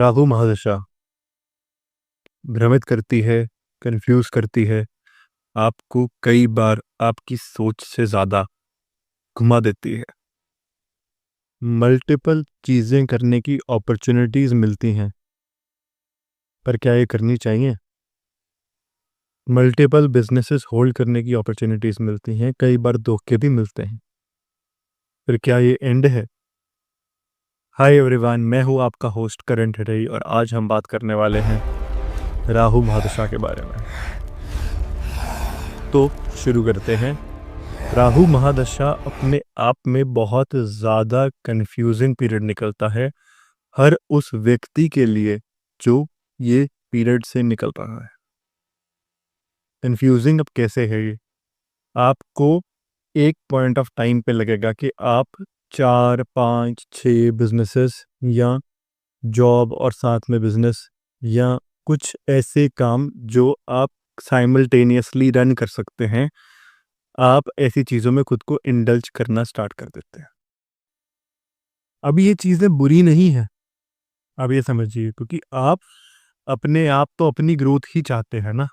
राहु महादशा भ्रमित करती है, कंफ्यूज करती है, आपको कई बार आपकी सोच से ज़्यादा घुमा देती है। मल्टीपल चीज़ें करने की अपॉर्चुनिटीज़ मिलती हैं, पर क्या ये करनी चाहिए? मल्टीपल बिजनेसेस होल्ड करने की अपॉर्चुनिटीज़ मिलती हैं, कई बार धोखे भी मिलते हैं, फिर क्या ये एंड है? हाय एवरीवन, मैं हूँ आपका होस्ट करण ठरई और आज हम बात करने वाले हैं राहु महादशा के बारे में। तो शुरू करते हैं। राहु महादशा अपने आप में बहुत ज़्यादा कंफ्यूजिंग पीरियड निकलता है हर उस व्यक्ति के लिए जो ये पीरियड से निकल रहा है। कंफ्यूजिंग अब कैसे है ये? आपको एक पॉइंट ऑफ टाइम पे लगेगा कि आप 4 5 6 बिजनेसेस या जॉब और साथ में बिजनेस या कुछ ऐसे काम जो आप साइमल्टेनियसली रन कर सकते हैं, आप ऐसी चीज़ों में खुद को इंडल्ज करना स्टार्ट कर देते हैं। अब ये चीज़ें बुरी नहीं है, आप ये समझिए, क्योंकि आप तो अपनी ग्रोथ ही चाहते हैं ना।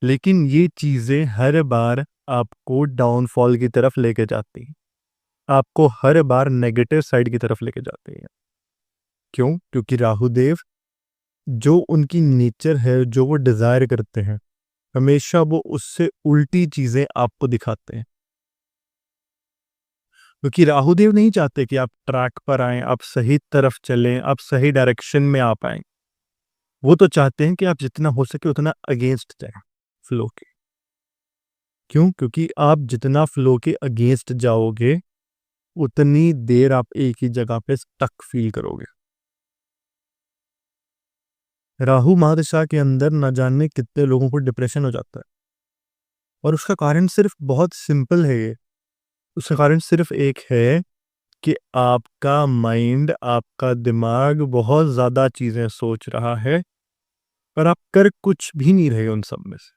लेकिन ये चीज़ें हर बार आपको डाउनफॉल की तरफ लेके जाती हैं, आपको हर बार नेगेटिव साइड की तरफ लेके जाती हैं। क्यों? क्योंकि राहु देव जो उनकी नेचर है, जो वो डिज़ायर करते हैं, हमेशा वो उससे उल्टी चीज़ें आपको दिखाते हैं। क्योंकि राहुदेव नहीं चाहते कि आप ट्रैक पर आएं, आप सही तरफ चलें, आप सही डायरेक्शन में आ पाएं। वो तो चाहते हैं कि आप जितना हो सके उतना अगेंस्ट जाएं फ्लो के। क्यों? क्योंकि आप जितना फ्लो के अगेंस्ट जाओगे उतनी देर आप एक ही जगह पे स्टक फील करोगे। राहु महादशा के अंदर न जाने कितने लोगों को डिप्रेशन हो जाता है, और उसका कारण सिर्फ बहुत सिंपल है। ये उसका कारण सिर्फ एक है कि आपका माइंड, आपका दिमाग बहुत ज़्यादा चीज़ें सोच रहा है, पर आप कर कुछ भी नहीं रहे उन सब में से।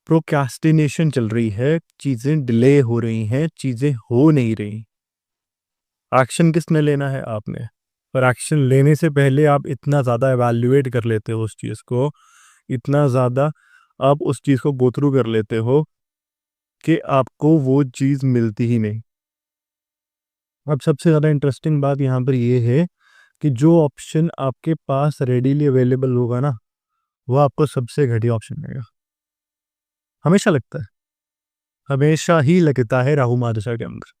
प्रोक्रास्टिनेशन चल रही है, चीज़ें डिले हो रही हैं, चीज़ें हो नहीं रही। एक्शन किसने लेना है? आपने। पर एक्शन लेने से पहले आप इतना ज़्यादा एवैल्यूएट कर लेते हो उस चीज़ को, इतना ज़्यादा आप उस चीज़ को गो थ्रू कर लेते हो कि आपको वो चीज़ मिलती ही नहीं। अब सबसे ज़्यादा इंटरेस्टिंग बात यहाँ पर ये है कि जो ऑप्शन आपके पास रेडीली अवेलेबल होगा ना, वो आपको सबसे घटिया ऑप्शन लगेगा। हमेशा लगता है, हमेशा ही लगता है राहु महादशा के अंदर।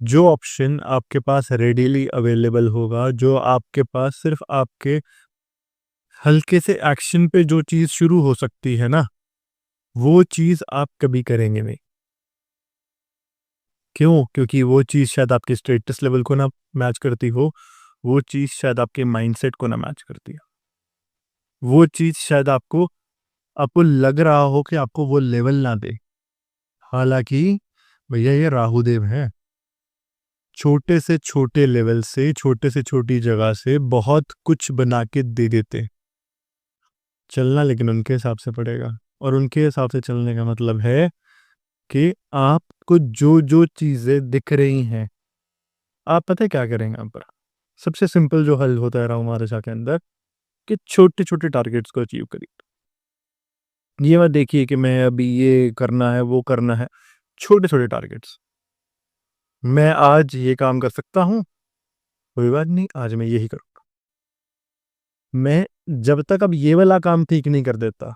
जो ऑप्शन आपके पास रेडीली अवेलेबल होगा, जो आपके पास सिर्फ आपके हल्के से एक्शन पे जो चीज़ शुरू हो सकती है ना, वो चीज़ आप कभी करेंगे नहीं। क्यों? क्योंकि वो चीज़ शायद आपके स्टेटस लेवल को ना मैच करती हो, वो चीज़ शायद आपके माइंडसेट को ना मैच करती हो। वो चीज़ शायद आपको लग रहा हो कि आपको वो लेवल ना दे। हालाँकि भैया ये राहुदेव हैं। छोटे से छोटे लेवल से, छोटे से छोटी जगह से बहुत कुछ बना के दे देते हैं। चलना लेकिन उनके हिसाब से पड़ेगा, और उनके हिसाब से चलने का मतलब है कि आपको जो-जो चीज़ें दिख रही हैं, आप पता है क्या करेंगे यहाँ पर? सबसे सिंपल जो हल होता है राहु महादशा के अंदर, कि छोटे-छोटे टारगेट्स को अचीव करिए। ये मत देखिए कि मैं अभी ये करना है, वो करना है। छोटे-छोटे टारगेट्स। मैं आज ये काम कर सकता हूँ, कोई बात नहीं, आज मैं यही करूँगा। मैं जब तक अब ये वाला काम ठीक नहीं कर देता,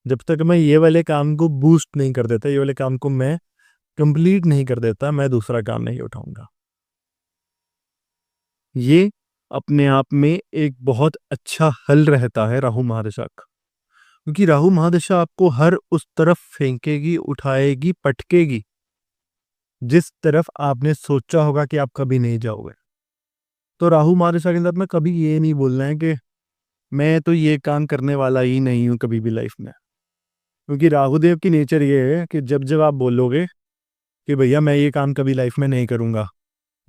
जब तक मैं ये वाले काम को बूस्ट नहीं कर देता, ये वाले काम को मैं कंप्लीट नहीं कर देता, मैं दूसरा काम नहीं उठाऊँगा। ये अपने आप में एक बहुत अच्छा हल रहता है राहु महादशा का। क्योंकि राहु महादशा आपको हर उस तरफ फेंकेगी, उठाएगी, पटकेगी, जिस तरफ आपने सोचा होगा कि आप कभी नहीं जाओगे। तो राहु महादशा के अंदर में कभी ये नहीं बोलना है कि मैं तो ये काम करने वाला ही नहीं हूँ कभी भी लाइफ में। क्योंकि राहुदेव की नेचर ये है कि जब-जब आप बोलोगे कि भैया मैं ये काम कभी लाइफ में नहीं करूँगा,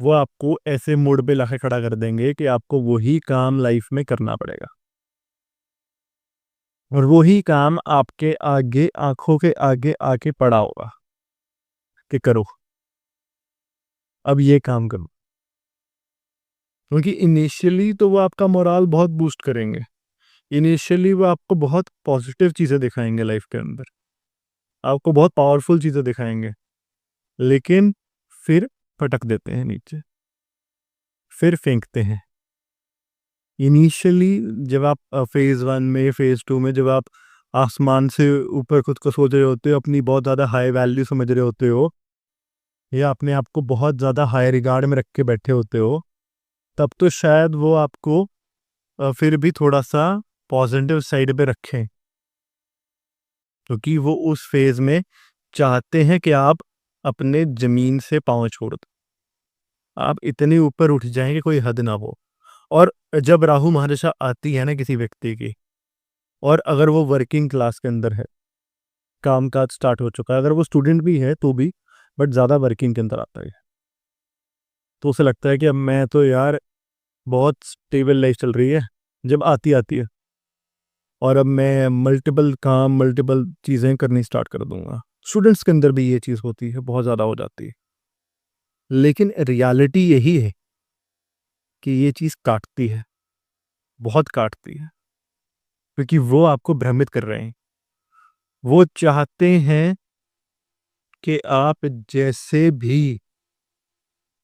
वो आपको ऐसे मोड़ पे लाके खड़ा कर देंगे कि आपको वही काम लाइफ में करना पड़ेगा। और वही काम आपके आगे, आँखों के आगे आके पड़ा होगा कि करो, अब ये काम करो। क्योंकि इनिशियली तो वो आपका मोराल बहुत बूस्ट करेंगे, इनिशियली वो आपको बहुत पॉजिटिव चीज़ें दिखाएंगे लाइफ के अंदर, आपको बहुत पावरफुल चीज़ें दिखाएंगे, लेकिन फिर पटक देते हैं नीचे, फिर फेंकते हैं। इनिशियली जब आप फेज़ 1 में, फेज़ 2 में जब आप आसमान से ऊपर खुद को सोच रहे होते हो, अपनी बहुत ज़्यादा हाई वैल्यू समझ रहे होते हो, या अपने आप को बहुत ज़्यादा हाई रिगार्ड में रख के बैठे होते हो, तब तो शायद वो आपको फिर भी थोड़ा-सा पॉजिटिव साइड पे रखें। क्योंकि वो उस फ़ेज़ में चाहते हैं कि आप अपने ज़मीन से पाँव छोड़ दो। आप इतने ऊपर उठ जाएँ कि कोई हद ना हो। और जब राहु महादशा आती है ना किसी व्यक्ति की, और अगर वो वर्किंग क्लास के अंदर है, काम-काज स्टार्ट हो चुका है, अगर वो स्टूडेंट भी है तो भी, बट ज़्यादा वर्किंग के अंदर आता है। तो उसे लगता है कि अब मैं तो यार बहुत स्टेबल लाइफ़ चल रही है, जब आती है, और अब मैं मल्टीपल काम, मल्टीपल चीज़ें करनी स्टार्ट कर दूँगा। स्टूडेंट्स के अंदर भी ये चीज़ होती है, बहुत ज़्यादा हो जाती है। लेकिन रियलिटी यही है कि ये चीज़ काटती है, बहुत काटती है, क्योंकि वो आपको भ्रमित कर रहे हैं। वो चाहते हैं कि आप जैसे भी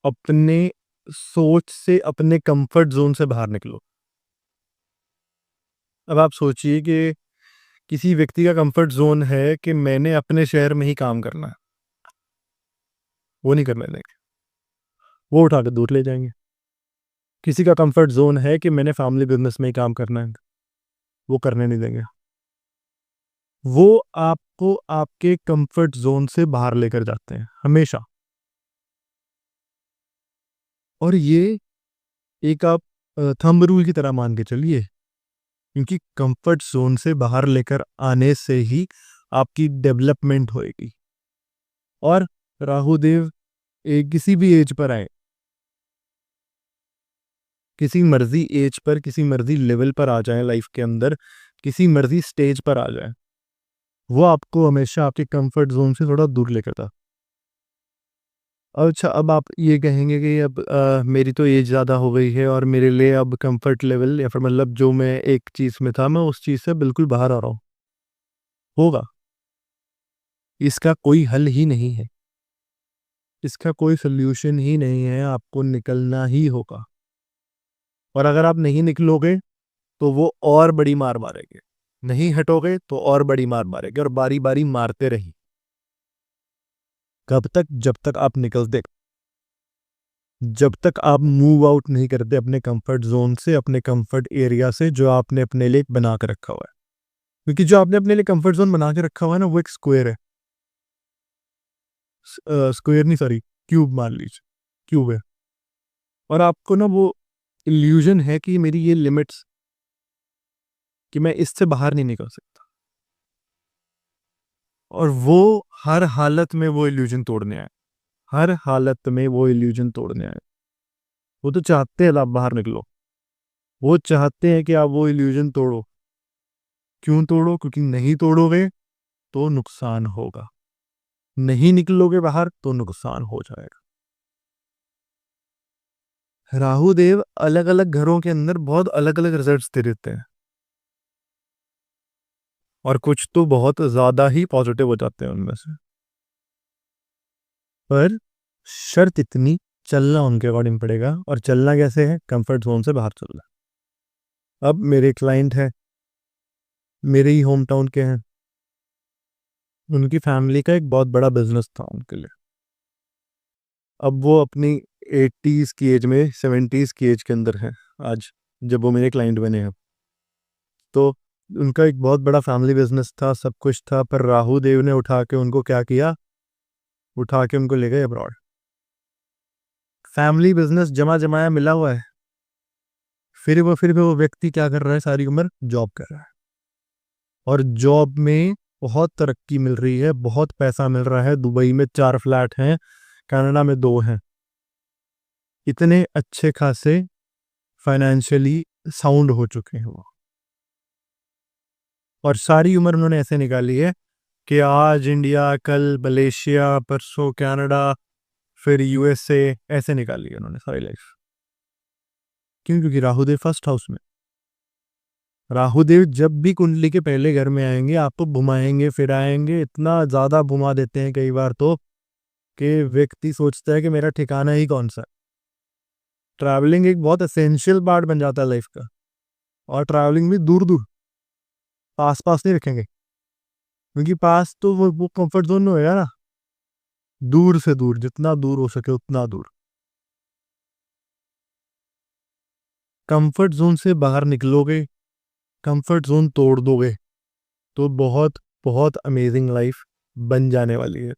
अपने सोच से, अपने कंफर्ट ज़ोन से बाहर निकलो। अब आप सोचिए कि किसी व्यक्ति का कंफर्ट ज़ोन है कि मैंने अपने शहर में ही काम करना है, वो नहीं करने देंगे, वो उठा के दूर ले जाएँगे। किसी का कंफर्ट ज़ोन है कि मैंने फैमिली बिज़नेस में ही काम करना है, वो करने नहीं देंगे। वो आपको आपके कंफर्ट ज़ोन से बाहर लेकर जाते हैं, हमेशा। और ये एक आप थंब रूल की तरह मान के चलिए, क्योंकि कंफर्ट ज़ोन से बाहर लेकर आने से ही आपकी डेवलपमेंट होएगी। और राहु देव किसी भी एज पर आए, किसी मर्ज़ी एज पर, किसी मर्ज़ी लेवल पर आ जाएँ लाइफ़ के अंदर, किसी मर्ज़ी स्टेज पर आ जाएँ, वो आपको हमेशा आपके कंफर्ट ज़ोन से थोड़ा दूर लेकर था। अच्छा, अब आप ये कहेंगे कि अब मेरी तो एज ज़्यादा हो गई है और मेरे लिए अब कंफर्ट लेवल, या फिर मतलब जो मैं एक चीज़ में था, मैं उस चीज़ से बिल्कुल बाहर आ रहा हूँ। होगा, इसका कोई हल ही नहीं है, इसका कोई सॉल्यूशन ही नहीं है, आपको निकलना ही होगा। और अगर आप नहीं निकलोगे, तो वो और बड़ी मार मारेंगे। नहीं हटोगे, तो और बड़ी मार मारेंगे, और बारी-बारी मारते रहिए। कब तक? जब तक आप निकलते, जब तक आप मूव आउट नहीं करते अपने कंफर्ट ज़ोन से, अपने कंफर्ट एरिया से, जो आपने अपने लिए बना के रखा हुआ है। क्योंकि जो आपने अपने लिए कंफर्ट ज़ोन बना के रखा हुआ है ना, वो एक स्क्वायर है। स्क्वायर नहीं, सॉरी, क्यूब मान लीजिए, क्यूब है। और आपको ना वो इल्यूज़न है कि मेरी ये लिमिट्स, कि मैं इससे बाहर नहीं निकल सकता। और वो हर हालत में वो इल्यूज़न तोड़ने आए, हर हालत में वो इल्यूज़न तोड़ने आए। वो तो चाहते हैं आप बाहर निकलो, वो चाहते हैं कि आप वो इल्यूज़न तोड़ो। क्यों तोड़ो? क्योंकि नहीं तोड़ोगे तो नुकसान होगा, नहीं निकलोगे बाहर तो नुकसान हो जाएगा। राहु देव अलग-अलग घरों के अंदर बहुत अलग-अलग रिजल्ट्स दे देते हैं, और कुछ तो बहुत ज़्यादा ही पॉजिटिव हो जाते हैं उनमें से। पर शर्त इतनी, चलना उनके अकॉर्डिंग पड़ेगा, और चलना कैसे है? कंफर्ट ज़ोन से बाहर चलना। अब मेरे क्लाइंट हैं, मेरे ही होम टाउन के हैं, उनकी फैमिली का एक बहुत बड़ा बिज़नेस था उनके लिए। अब वो अपनी 80s की एज में, 70s की एज के अंदर हैं आज, जब वो मेरे क्लाइंट बने हैं। तो उनका एक बहुत बड़ा फैमिली बिज़नेस था, सब कुछ था, पर राहु देव ने उठा के उनको क्या किया? उठा के उनको ले गए अब्रॉड। फैमिली बिज़नेस जमा-जमाया मिला हुआ है। फिर वो व्यक्ति क्या कर रहा है सारी उम्र? जॉब कर रहा है। और जॉब में बहुत तरक्की मिल रही है, बहुत पैसा मिल रहा है, दुबई में 4 फ्लैट हैं, कनाडा में 2 हैं। इतने अच्छे खासे फाइनेंशियली साउंड हो चुके हैं वो। और सारी उम्र उन्होंने ऐसे निकाली है कि आज इंडिया, कल मलेशिया, परसों कनाडा, फिर यूएसए, ऐसे निकाली है उन्होंने सारी लाइफ। क्यों? क्योंकि राहुदेव फर्स्ट हाउस में। राहुदेव जब भी कुंडली के पहले घर में आएंगे आपको घुमाएंगे फिराएंगे, इतना ज्यादा घुमा देते हैं कई बार तो कि व्यक्ति सोचता है कि मेरा ठिकाना ही कौन सा है। ट्रैवलिंग एक बहुत एसेंशियल पार्ट बन जाता है लाइफ का, और ट्रैवलिंग भी दूर दूर, पास पास नहीं रखेंगे, क्योंकि पास तो वो कंफर्ट जोन में होएगा ना। दूर से दूर, जितना दूर हो सके उतना दूर। कंफर्ट जोन से बाहर निकलोगे, कंफर्ट जोन तोड़ दोगे, तो बहुत बहुत अमेजिंग लाइफ बन जाने वाली है।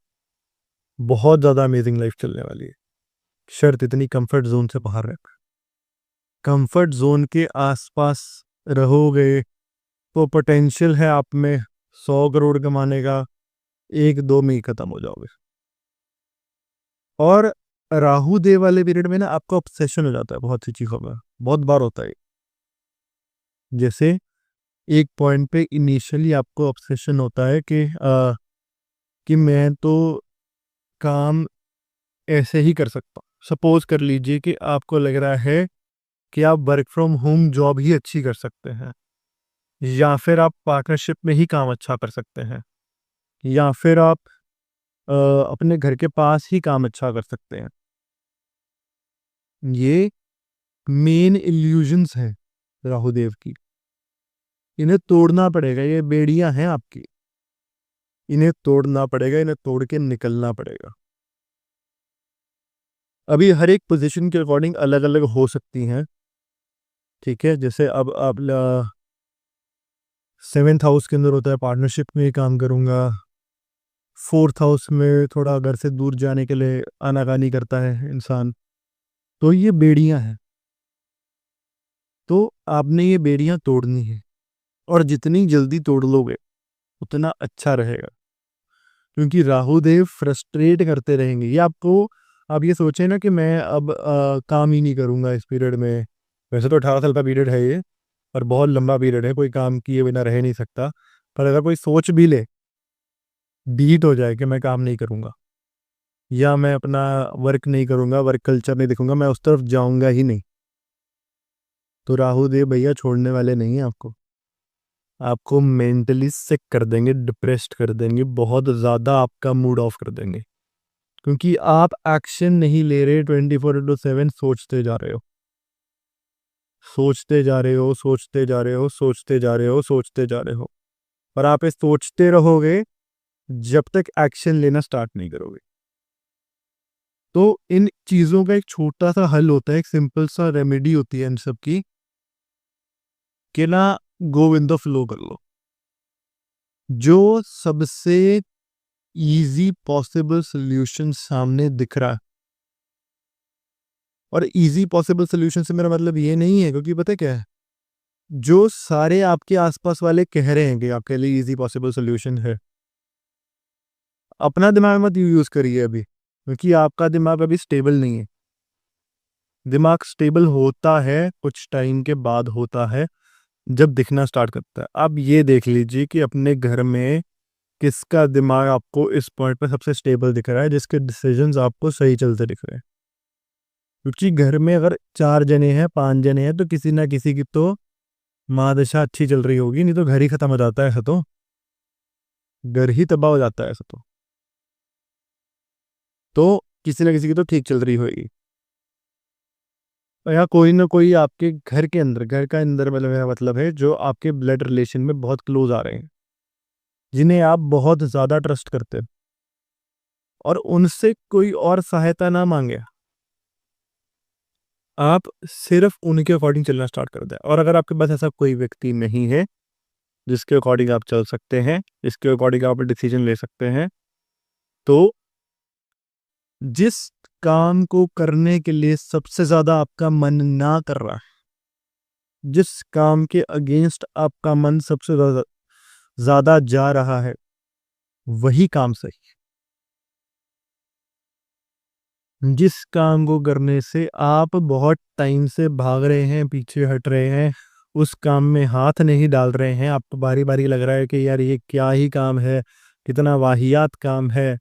बहुत ज़्यादा अमेजिंग लाइफ चलने वाली है। शर्त इतनी, कंफर्ट जोन से बाहर रख। कंफर्ट जोन के आसपास रहोगे तो पोटेंशियल है आप में 100 करोड़ कमाने का, 1-2 में ही खत्म हो जाओगे। और राहु देव वाले पीरियड में ना आपका ऑब्सेशन हो जाता है बहुत सी चीज़ों में, बहुत बार होता है। जैसे एक पॉइंट पे इनिशियली आपको ऑब्सेशन होता है कि मैं तो काम ऐसे ही कर सकता हूँ। सपोज कर लीजिए कि आपको लग रहा है कि आप वर्क फ्रॉम होम जॉब ही अच्छी कर सकते हैं, या फिर आप पार्टनरशिप में ही काम अच्छा कर सकते हैं, या फिर आप अपने घर के पास ही काम अच्छा कर सकते हैं। ये मेन इल्यूजन्स हैं राहुदेव की, इन्हें तोड़ना पड़ेगा। ये बेड़ियां हैं आपकी, इन्हें तोड़ना पड़ेगा, इन्हें तोड़ के निकलना पड़ेगा। अभी हर एक पोजीशन के अकॉर्डिंग अलग अलग हो सकती हैं, ठीक है। जैसे अब आप 7th हाउस के अंदर होता है पार्टनरशिप में ही काम करूंगा, 4th हाउस में थोड़ा घर से दूर जाने के लिए आनाकानी करता है इंसान। तो ये बेड़ियां हैं, तो आपने ये बेड़ियां तोड़नी है, और जितनी जल्दी तोड़ लोगे उतना अच्छा रहेगा, क्योंकि राहु देव फ्रस्ट्रेट करते रहेंगे। ये आपको, आप ये सोचें ना कि मैं अब काम ही नहीं करूंगा इस पीरियड में। वैसे तो 18 साल का पीरियड है ये, और बहुत लंबा पीरियड है, कोई काम किए बिना रह नहीं सकता। पर अगर कोई सोच भी ले, बीट हो जाए कि मैं काम नहीं करूंगा, या मैं अपना वर्क नहीं करूंगा, वर्क कल्चर नहीं दिखूंगा, मैं उस तरफ जाऊंगा ही नहीं, तो राहु देव भैया छोड़ने वाले नहीं हैं आपको। आपको मेंटली सिक कर देंगे, डिप्रेस्ड कर देंगे, बहुत ज़्यादा आपका मूड ऑफ कर देंगे, क्योंकि आप एक्शन नहीं ले रहे। 24/7 सोचते जा रहे हो, सोचते जा रहे हो, सोचते जा रहे हो, सोचते जा रहे हो, सोचते जा रहे हो, और आप ये सोचते रहोगे जब तक एक्शन लेना स्टार्ट नहीं करोगे। तो इन चीज़ों का एक छोटा सा हल होता है, एक सिंपल सा रेमेडी होती है इन सब की, कि ना गो विद द फ्लो कर लो। जो सबसे इजी पॉसिबल सोल्यूशन सामने दिख रहा है, और इजी पॉसिबल सोल्यूशन से मेरा मतलब ये नहीं है, क्योंकि पता क्या है, जो सारे आपके आसपास वाले कह रहे हैं कि आपके लिए इजी पॉसिबल सोल्यूशन है, अपना दिमाग मत यूज करिए अभी, क्योंकि आपका दिमाग अभी स्टेबल नहीं है। दिमाग स्टेबल होता है कुछ टाइम के बाद होता है, जब दिखना स्टार्ट करता है। आप ये देख लीजिए कि अपने घर में किसका दिमाग आपको इस पॉइंट पे सबसे स्टेबल दिख रहा है, जिसके डिसीजंस आपको सही चलते दिख रहे हैं। क्योंकि घर में अगर 4 जने हैं, 5 जने हैं, तो किसी ना किसी की तो महादशा अच्छी चल रही होगी, नहीं तो घर ही खत्म हो जाता है ऐसा तो, घर ही तबाह हो जाता है ऐसा तो किसी ना किसी की तो ठीक चल रही होगी। या कोई ना कोई आपके घर के अंदर, घर का अंदर मतलब मेरा मतलब है जो आपके ब्लड रिलेशन में बहुत क्लोज आ रहे हैं, जिन्हें आप बहुत ज़्यादा ट्रस्ट करते हैं, और उनसे कोई और सहायता ना मांगे, आप सिर्फ उनके अकॉर्डिंग चलना स्टार्ट कर दें। और अगर आपके पास ऐसा कोई व्यक्ति नहीं है जिसके अकॉर्डिंग आप चल सकते हैं, जिसके अकॉर्डिंग आप डिसीजन ले सकते हैं, तो जिस काम को करने के लिए सबसे ज़्यादा आपका मन ना कर रहा है, जिस काम के अगेंस्ट आपका मन सबसे ज़्यादा जा रहा है, वही काम सही। जिस काम को करने से आप बहुत टाइम से भाग रहे हैं, पीछे हट रहे हैं, उस काम में हाथ नहीं डाल रहे हैं, आपको बारी-बारी लग रहा है कि यार ये क्या ही काम है, कितना वाहियात काम है,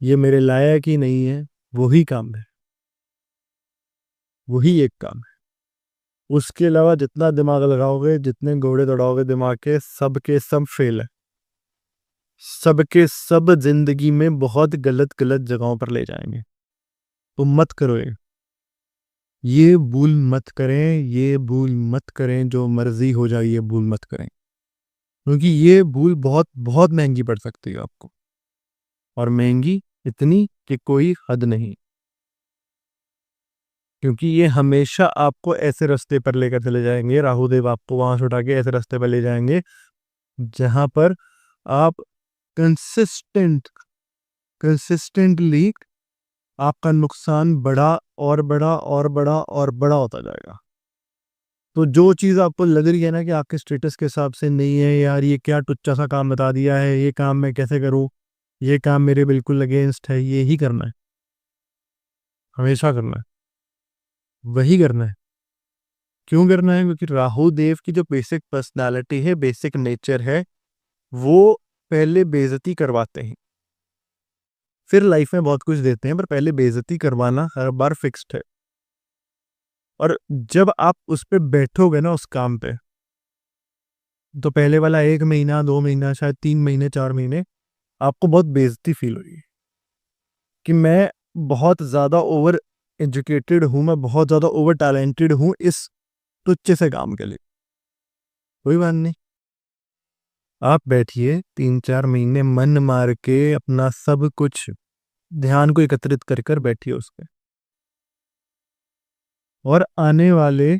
ये मेरे लायक ही नहीं है, वही काम है, वही एक काम है। उसके अलावा जितना दिमाग लगाओगे, जितने घोड़े दौड़ाओगे दिमाग के सब फेल है। सबके सब जिंदगी में बहुत गलत गलत जगहों पर ले जाएंगे। तो मत करो ये भूल मत करें, ये भूल मत करें, जो मर्जी हो जाए ये भूल मत करें, क्योंकि ये भूल बहुत बहुत महंगी पड़ सकती है आपको, और महंगी इतनी कि कोई हद नहीं, क्योंकि ये हमेशा आपको ऐसे रास्ते पर लेकर चले जाएंगे। राहु देव आपको वहां से उठा के ऐसे रास्ते पर ले जाएंगे जहां पर आप कंसिस्टेंटली आपका नुकसान बड़ा और बड़ा और बड़ा और बड़ा होता जाएगा। तो जो चीज़ आपको लग रही है ना कि आपके स्टेटस के हिसाब से नहीं है, यार ये क्या टुच्चा सा काम बता दिया है, ये काम मैं कैसे करूं, ये काम मेरे बिल्कुल अगेंस्ट है, ये ही करना है, हमेशा करना है, वही करना है। क्यों करना है? क्योंकि राहु देव की जो बेसिक पर्सनालिटी है, बेसिक नेचर है, वो पहले बेइज्जती करवाते हैं, फिर लाइफ में बहुत कुछ देते हैं, पर पहले बेइज्जती करवाना हर बार फिक्स्ड है। और जब आप उस पे बैठोगे ना, उस काम पे, तो पहले वाला 1 महीना 2 महीना शायद 3 महीने 4 महीने आपको बहुत बेइज्जती फील होगी कि मैं बहुत ज़्यादा ओवर एजुकेटेड हूँ, मैं बहुत ज़्यादा ओवर टैलेंटेड हूँ इस तुच्छ से काम के लिए। कोई बात नहीं, आप बैठिए 3 4 महीने मन मार के अपना सब कुछ ध्यान को एकत्रित कर कर बैठिए उस पे, और आने वाले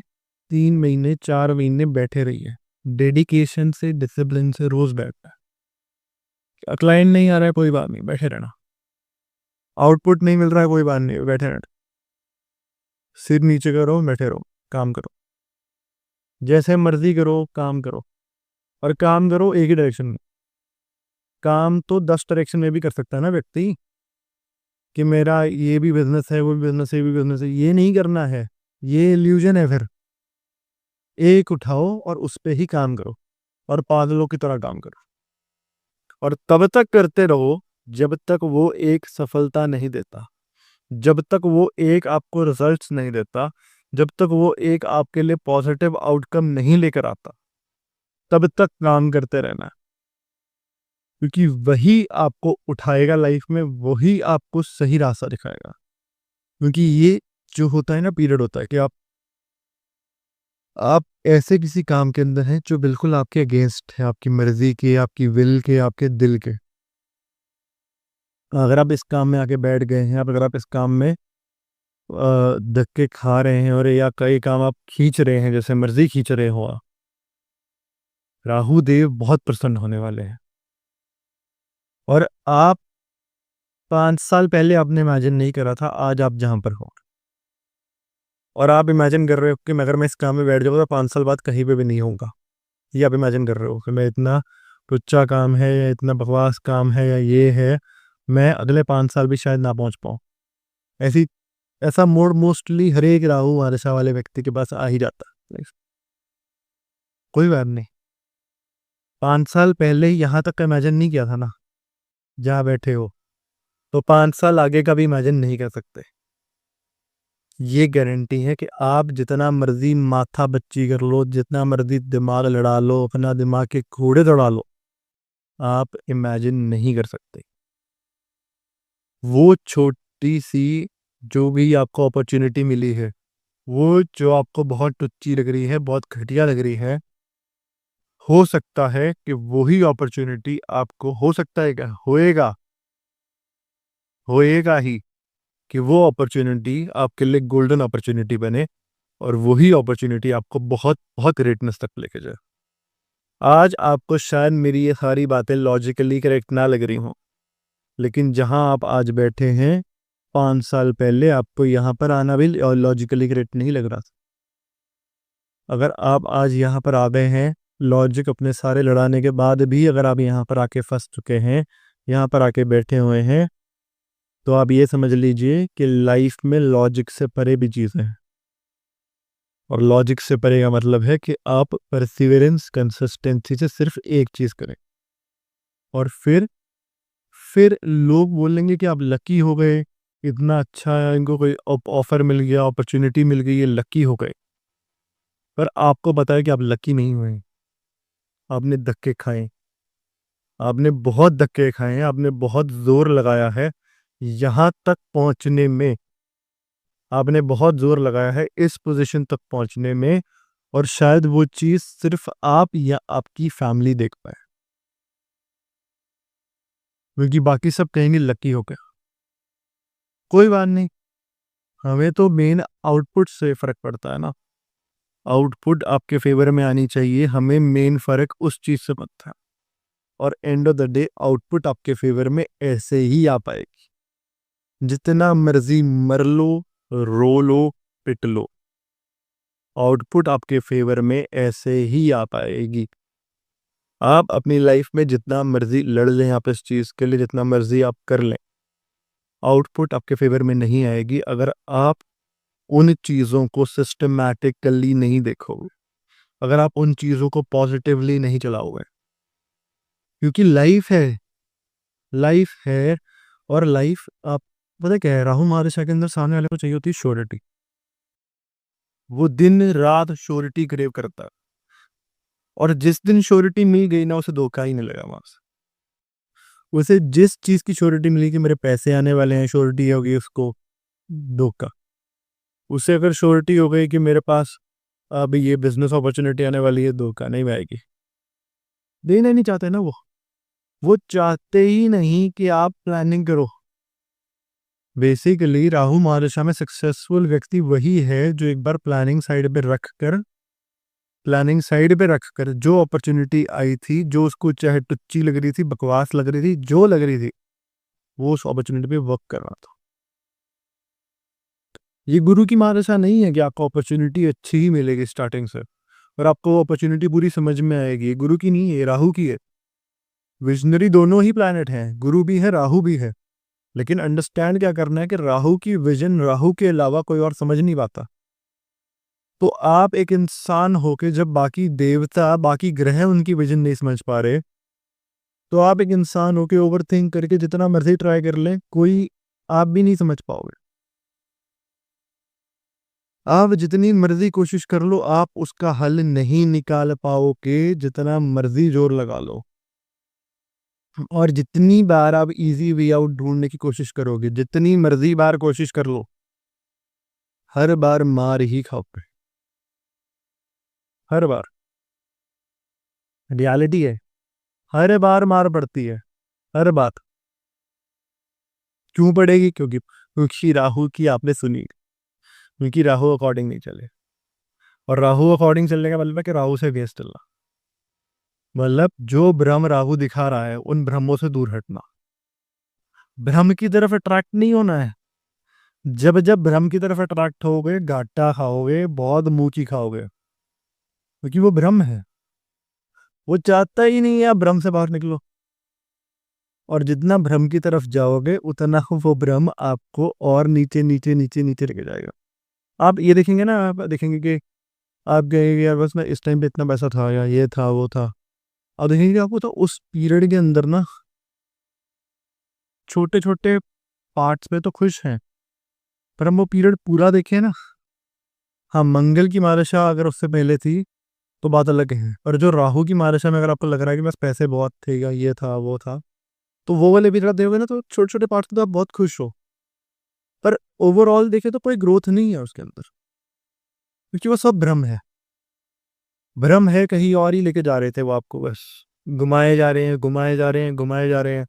3 महीने 4 महीने बैठे रहिए डेडिकेशन से, डिसिप्लिन से, रोज बैठना है। क्लाइंट नहीं आ रहा है कोई बात नहीं, बैठे रहना। आउटपुट नहीं मिल रहा है कोई बात नहीं, बैठे रहना। सिर नीचे करो, बैठे रहो, काम करो, जैसे मर्जी करो, काम करो, और काम करो एक ही डायरेक्शन में। काम तो 10 डायरेक्शन में भी कर सकता है ना व्यक्ति, कि मेरा ये भी बिजनेस है, वो भी बिजनेस है, ये भी बिजनेस है, ये नहीं करना है, ये इल्यूजन है। फिर एक उठाओ और उस पे ही काम करो, और पागलों की तरह काम करो, और तब तक करते रहो जब तक वो एक सफलता नहीं देता, जब तक वो एक आपको रिजल्ट्स नहीं देता, जब तक वो एक आपके लिए पॉजिटिव आउटकम नहीं लेकर आता, तब तक काम करते रहना है। क्योंकि वही आपको उठाएगा लाइफ में, वही आपको सही रास्ता दिखाएगा। क्योंकि ये जो होता है ना, पीरियड होता है कि आप ऐसे किसी काम के अंदर हैं जो बिल्कुल आपके अगेंस्ट है, आपकी मर्जी के, आपकी विल के, आपके दिल के। अगर आप इस काम में आके बैठ गए हैं, अगर आप इस काम में धक्के खा रहे हैं, और या कई काम आप खींच रहे हैं जैसे मर्जी खींच रहे हो आप, राहु देव बहुत प्रसन्न होने वाले हैं। और आप 5 साल पहले आपने इमेजिन नहीं करा था आज आप जहां पर हो, और आप इमेजिन कर रहे हो कि अगर मैं इस काम में बैठ जाऊंगा तो 5 साल बाद कहीं पे भी नहीं होऊंगा। ये आप इमेजिन कर रहे हो कि मैं इतना टुच्चा काम है, या इतना बकवास काम है, या ये है, मैं अगले 5 साल भी शायद ना पहुंच पाऊँ। ऐसी ऐसा मोड मोस्टली हर एक राहु महादशा वाले व्यक्ति के पास आ ही जाता है। कोई बात नहीं, 5 साल पहले यहाँ तक का इमेजिन नहीं किया था ना जहाँ बैठे हो, तो 5 साल आगे का भी इमेजिन नहीं कर सकते। ये गारंटी है कि आप जितना मर्जी माथा बच्ची कर लो, जितना मर्जी दिमाग लड़ा लो, अपना दिमाग के घोड़े दौड़ा लो, आप इमेजिन नहीं कर सकते। वो छोटी सी जो भी आपको अपॉर्चुनिटी मिली है, वो जो आपको बहुत टुच्ची लग रही है, बहुत घटिया लग रही है, हो सकता है कि वही अपॉर्चुनिटी आपको, हो सकता है क्या होएगा, होएगा ही, कि वो अपॉर्चुनिटी आपके लिए गोल्डन अपॉर्चुनिटी बने, और वही अपॉर्चुनिटी आपको बहुत बहुत ग्रेटनेस तक लेके जाए। आज आपको शायद मेरी ये सारी बातें लॉजिकली करेक्ट ना लग रही हों, लेकिन जहां आप आज बैठे हैं, 5 साल पहले आपको यहाँ पर आना भी लॉजिकली करेक्ट नहीं लग रहा था। अगर आप आज यहाँ पर आ गए हैं, लॉजिक अपने सारे लड़ाने के बाद भी अगर आप यहाँ पर आके फंस चुके हैं, यहाँ पर आके बैठे हुए हैं, तो आप ये समझ लीजिए कि लाइफ में लॉजिक से परे भी चीज़ें हैं। और लॉजिक से परे का मतलब है कि आप परसिवरेंस, कंसिस्टेंसी से सिर्फ एक चीज़ करें, और फिर लोग बोलेंगे कि आप लकी हो गए, इतना अच्छा है, इनको कोई ऑफर मिल गया, अपॉर्चुनिटी मिल गई, ये लकी हो गए। पर आपको पता है कि आप लकी नहीं हुए, आपने धक्के खाए, आपने बहुत धक्के खाए हैं, आपने बहुत जोर लगाया है यहाँ तक पहुंचने में, आपने बहुत जोर लगाया है इस पोजीशन तक पहुंचने में, और शायद वो चीज सिर्फ आप या आपकी फैमिली देख पाए, क्योंकि बाकी सब कहेंगे लकी हो गया। कोई बात नहीं, हमें तो मेन आउटपुट से फर्क पड़ता है ना, आउटपुट आपके फेवर में आनी चाहिए, हमें मेन फर्क उस चीज से पड़ता है। और end of the day output आपके फेवर में ऐसे ही आ पाएगी, जितना मर्जी मर लो, रो लो, पिट लो, आउटपुट आपके फेवर में ऐसे ही आ पाएगी। आप अपनी लाइफ में जितना मर्जी लड़ लें आप इस चीज के लिए, जितना मर्जी आप कर लें, आउटपुट आपके फेवर में नहीं आएगी अगर आप उन चीजों को सिस्टमैटिकली नहीं देखोगे, अगर आप उन चीजों को पॉजिटिवली नहीं चलाओगे। क्योंकि लाइफ है, और लाइफ आप पता क्या है, राहु महादशा के अंदर सामने वाले को चाहिए होती है श्योरिटी, वो दिन रात श्योरिटी क्रेव करता है, और जिस दिन श्योरिटी मिल गई ना, उसे धोखा ही नहीं लगा वहां से। उसे जिस चीज की श्योरिटी मिली कि मेरे पैसे आने वाले हैं, श्योरिटी होगी, उसको धोखा। उसे अगर श्योरिटी हो गई कि मेरे पास अब ये बिजनेस अपॉर्चुनिटी आने वाली है, धोखा नहीं आएगी। देना नहीं चाहते ना वो चाहते ही नहीं कि आप प्लानिंग करो। बेसिकली राहु महादशा में सक्सेसफुल व्यक्ति वही है जो एक बार प्लानिंग साइड पे रखकर जो अपॉर्चुनिटी आई थी, जो उसको चाहे टुच्ची लग रही थी, बकवास लग रही थी, जो लग रही थी, वो उस अपॉर्चुनिटी पे वर्क कर रहा था। ये गुरु की महादशा नहीं है कि आपको अपॉर्चुनिटी अच्छी ही मिलेगी स्टार्टिंग से और आपको अपॉर्चुनिटी पूरी समझ में आएगी। ये गुरु की नहीं है, राहु की है। विजनरी दोनों ही प्लैनेट हैं, गुरु भी है, राहु भी है, लेकिन अंडरस्टैंड क्या करना है कि राहु की विजन, राहु के अलावा कोई और समझ नहीं पाता। तो आप एक इंसान होके जब बाकी देवता, बाकी ग्रह उनकी विजन नहीं समझ पा रहे, तो आप एक इंसान होके ओवर थिंक करके जितना मर्जी ट्राई कर लें, कोई आप भी नहीं समझ पाओगे। आप जितनी मर्जी कोशिश कर लो, आप उसका हल नहीं निकाल पाओगे, जितना मर्जी जोर लगा लो। और जितनी बार आप इजी वे आउट ढूंढने की कोशिश करोगे, जितनी मर्जी बार कोशिश कर लो, हर बार मार ही खाओगे, हर बार। रियलिटी है, हर बार मार पड़ती है, हर बार। क्यों पड़ेगी? क्योंकि राहु की आपने सुनी, क्योंकि राहु अकॉर्डिंग नहीं चले। और राहु अकॉर्डिंग चलने का मतलब है कि राहु से वेस्ट चलना, मतलब जो भ्रम राहु दिखा रहा है उन भ्रमों से दूर हटना, भ्रम की तरफ अट्रैक्ट नहीं होना है। जब जब भ्रम की तरफ अट्रैक्ट होगे, घाटा खाओगे, बहुत मुंह खाओगे, क्योंकि वो भ्रम है, वो चाहता ही नहीं है आप भ्रम से बाहर निकलो। और जितना भ्रम की तरफ जाओगे, उतना वो भ्रम आपको और नीचे नीचे नीचे नीचे लेके जाएगा। आप ये देखेंगे ना, आप देखेंगे कि आप कहेंगे यार बस मैं इस टाइम पे इतना पैसा था, या ये था वो था। अब देखेंगे आपको तो उस पीरियड के अंदर ना छोटे छोटे पार्ट्स में तो खुश हैं, पर हम वो पीरियड पूरा देखें ना, हाँ मंगल की महादशा अगर उससे पहले थी तो बात अलग है, और जो राहु की महादशा में अगर आपको लग रहा है कि बस पैसे बहुत थे, या ये था वो था, तो वो वाले पीरियड देखोगे ना, तो छोटे छोटे पार्ट्स में तो आप बहुत खुश हो, पर ओवरऑल देखे तो कोई ग्रोथ नहीं है उसके अंदर, क्योंकि वो सब भ्रम है। भ्रम है, कहीं और ही लेके जा रहे थे वो आपको, बस घुमाए जा रहे हैं, घुमाए जा रहे हैं, घुमाए जा रहे हैं।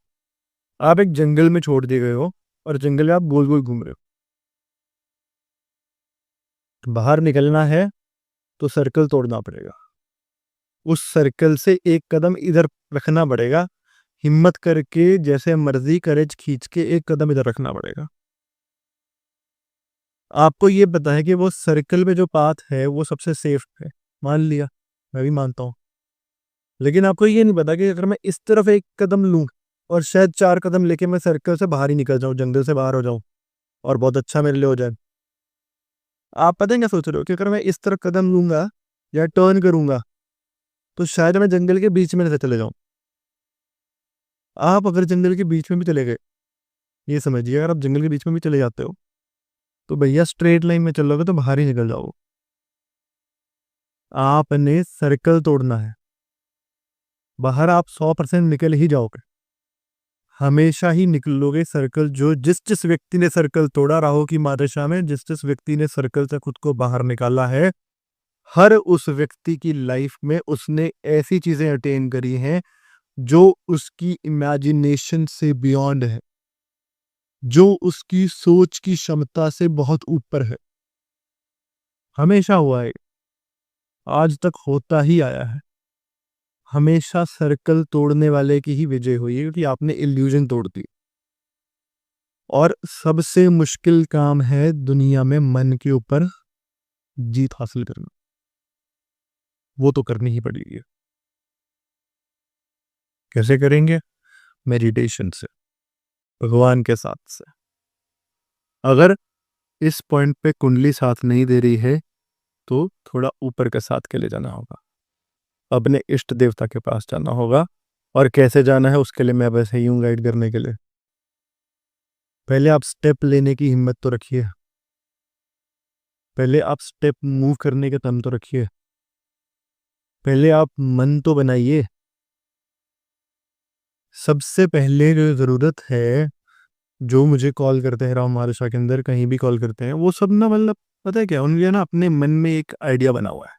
आप एक जंगल में छोड़ दिए गए हो, और जंगल में आप गोल गोल घूम रहे हो। बाहर निकलना है तो सर्कल तोड़ना पड़ेगा, उस सर्कल से एक कदम इधर रखना पड़ेगा, हिम्मत करके जैसे मर्जी करेज खींच के एक कदम इधर रखना पड़ेगा। आपको ये पता है कि वो सर्कल पे जो पाथ है वो सबसे सेफ है, मान लिया, मैं भी मानता हूँ, लेकिन आपको ये नहीं पता कि अगर मैं इस तरफ एक कदम लूं और शायद 4 कदम लेके मैं सर्कल से बाहर ही निकल जाऊं, जंगल से बाहर हो जाऊं, और बहुत अच्छा मेरे लिए हो जाए। आप पता है क्या सोच रहे हो कि अगर मैं इस तरफ कदम लूंगा या टर्न करूंगा, तो शायद मैं जंगल के बीच में से चले जाऊं। आप अगर जंगल के बीच में भी चले गए, ये समझिए अगर आप जंगल के बीच में भी चले जाते हो, तो भैया स्ट्रेट लाइन में चलोगे तो बाहर ही निकल जाओगे। आपने सर्कल तोड़ना है। बाहर आप 100% निकल ही जाओगे, हमेशा ही निकलोगे सर्कल। जो जिस जिस व्यक्ति ने सर्कल तोड़ा, राहु की महादशा में जिस जिस व्यक्ति ने सर्कल से खुद को बाहर निकाला है, हर उस व्यक्ति की लाइफ में उसने ऐसी चीजें अटेन करी हैं जो उसकी इमेजिनेशन से बियॉन्ड है, जो उसकी सोच की क्षमता से बहुत ऊपर है। हमेशा हुआ है, आज तक होता ही आया है। हमेशा सर्कल तोड़ने वाले की ही विजय हुई है, क्योंकि आपने इल्यूजन तोड़ दी। और सबसे मुश्किल काम है दुनिया में मन के ऊपर जीत हासिल करना, वो तो करनी ही पड़ेगी। कैसे करेंगे? मेडिटेशन से, भगवान के साथ से। अगर इस पॉइंट पे कुंडली साथ नहीं दे रही है तो थोड़ा ऊपर के साथ के ले जाना होगा, अपने इष्ट देवता के पास जाना होगा। और कैसे जाना है उसके लिए मैं वैसे ही हूँ गाइड करने के लिए। पहले आप स्टेप लेने की हिम्मत तो रखिए, पहले आप स्टेप मूव करने के दम तो रखिए, पहले आप मन तो बनाइए। सबसे पहले जो ज़रूरत है, जो मुझे कॉल करते हैं राम महादशा के अंदर, कहीं भी कॉल करते हैं, वो सब ना मतलब पता है क्या, उनके ना अपने मन में एक आइडिया बना हुआ है।